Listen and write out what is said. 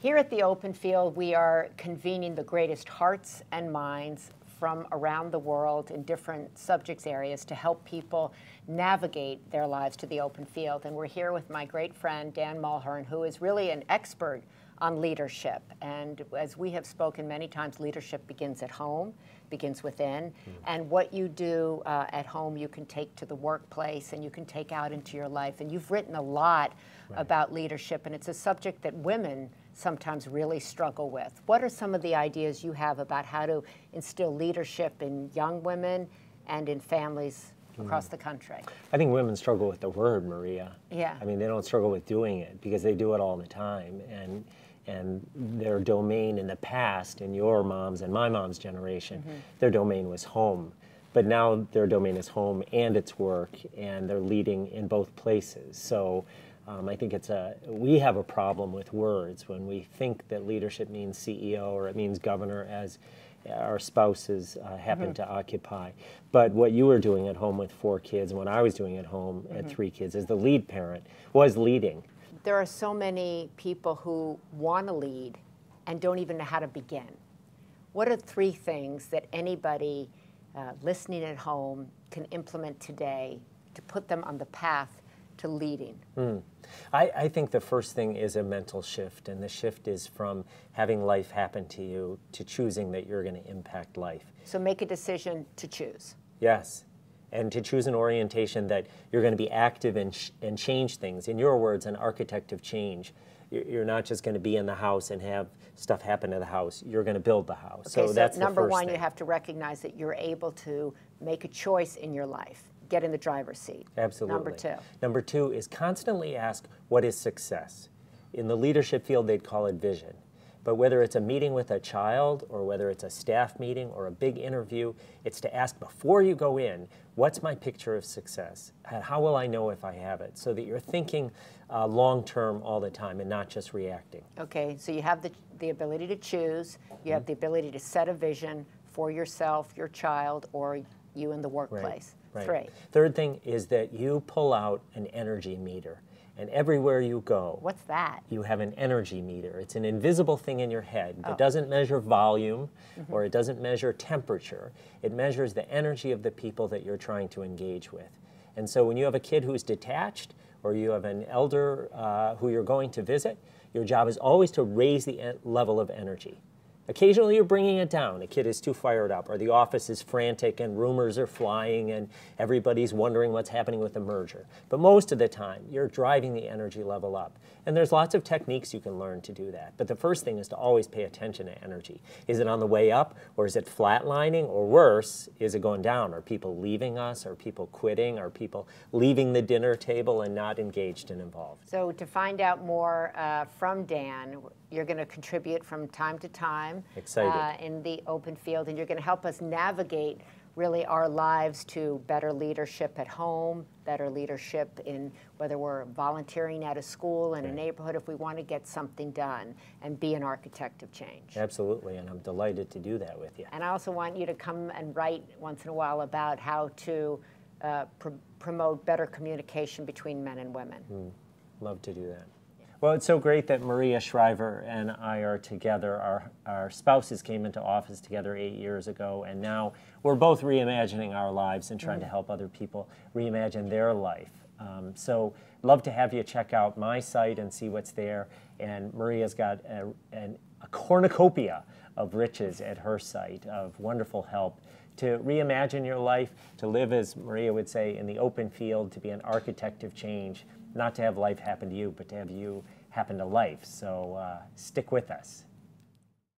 Here at the Open Field, we are convening the greatest hearts and minds from around the world in different subjects areas to help people navigate their lives to the open field. And we're here with my great friend, Dan Mulhern, who is really an expert on leadership. And as we have spoken many times, leadership begins at home, begins within. And what you do at home, you can take to the workplace and you can take out into your life. And you've written a lot about leadership, and it's a subject that women sometimes really struggle with. What are some of the ideas you have about how to instill leadership in young women and in families across the country? I think women struggle with the word, Maria. Yeah. I mean, they don't struggle with doing it because they do it all the time. And their domain in the past, in your mom's and my mom's generation, their domain was home. But now their domain is home and it's work, and they're leading in both places. So I think we have a problem with words when we think that leadership means CEO or it means governor, as our spouses happen to occupy. But what you were doing at home with 4 kids and what I was doing at home at 3 kids as the lead parent was leading. There are so many people who want to lead and don't even know how to begin. What are 3 things that anybody listening at home can implement today to put them on the path to leading? I think the first thing is a mental shift, and the shift is from having life happen to you to choosing that you're going to impact life. So make a decision to choose. Yes, and to choose an orientation that you're going to be active and change things. In your words, an architect of change. You're not just going to be in the house and have stuff happen to the house. You're going to build the house. Okay, so that's number the first one, thing. you have to recognize that you're able to make a choice in your life. Get in the driver's seat. Absolutely. Number 2. Number 2 is constantly ask, what is success? In the leadership field, they'd call it vision. But whether it's a meeting with a child or whether it's a staff meeting or a big interview, it's to ask before you go in, what's my picture of success? How will I know if I have it? So that you're thinking long-term all the time and not just reacting. Okay, so you have the ability to choose. You have the ability to set a vision for yourself, your child, or you in the workplace. Right. 3. Third thing is that you pull out an energy meter. And everywhere you go, What's that? you have an energy meter. It's an invisible thing in your head that doesn't measure volume or it doesn't measure temperature. It measures the energy of the people that you're trying to engage with. And so when you have a kid who's detached or you have an elder who you're going to visit, your job is always to raise the level of energy. Occasionally you're bringing it down. A kid is too fired up, or the office is frantic and rumors are flying and everybody's wondering what's happening with the merger. But most of the time, you're driving the energy level up. And there's lots of techniques you can learn to do that. But the first thing is to always pay attention to energy. Is it on the way up, or is it flatlining, or worse, is it going down? Are people leaving us? Are people quitting? Are people leaving the dinner table and not engaged and involved? So to find out more from Dan, you're going to contribute from time to time in the open field, and you're going to help us navigate really our lives to better leadership at home, better leadership in whether we're volunteering at a school, in a neighborhood, if we want to get something done and be an architect of change. Absolutely, and I'm delighted to do that with you. And I also want you to come and write once in a while about how to promote better communication between men and women. Love to do that. Well, it's so great that Maria Shriver and I are together. Our spouses came into office together 8 years ago, and now we're both reimagining our lives and trying to help other people reimagine their life. So love to have you check out my site and see what's there. And Maria's got a cornucopia of riches at her site of wonderful help to reimagine your life, to live, as Maria would say, in the open field, to be an architect of change. Not to have life happen to you, but to have you happen to life. So stick with us.